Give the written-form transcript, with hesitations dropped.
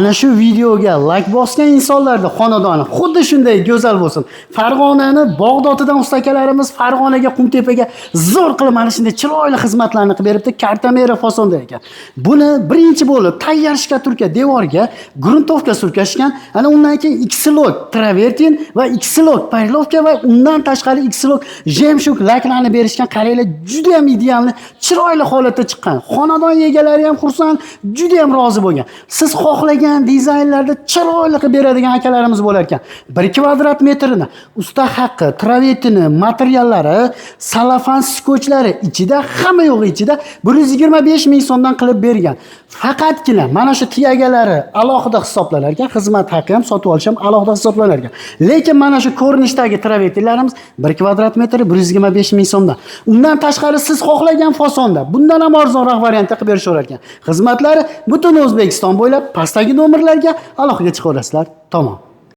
Ana shu videoga like bosgan insonlarda xonadoni xuddi shunday go'zal bo'lsin. Farg'onani Bog'dotidan ustakalarimiz Farg'onaga Qumtepaga zo'r qilib mana shunday chiroyli xizmatlarni qilib beribdi. Kartamera fasonda ekan. Buni birinchi bo'lib tayyor shkaturka devorga gruntovka surkashgan. Ana undan keyin X-lok travertin va X-lok paylovka va undan tashqari X-lok jemshuk laklarni berishgan. Qaranglar, juda ham idealni chiroyli holatda chiqqan. Xonadon egalari ham xursand, juda ham rozi bo'lgan. Siz xohlagan dizaynlarda chiroyli qilib beradigan akalarimiz bo'lar ekan. 1 kvadrat metrini usta haqqi, travertini, materiallari, salafan skotchlari ichida, hamma yo'g'i ichida 125 ming so'mdan qilib bergan. Faqatgina mana shu tiyagalari alohida hisoblanar ekan, xizmat haqqi ham sotib olish ham alohida hisoblanar ekan. Lekin mana shu ko'rinishdagi travertinlarimiz 1 kvadrat metri 125 ming so'mdan. Undan tashqari siz xohlagan fasonda bundan ham arzonroq variantda qilib berishaverar ekan. Xizmatlari butun O'zbekiston bo'ylab pastdagi nomerlarga aloqaga chiqaverasizlar. Tamom.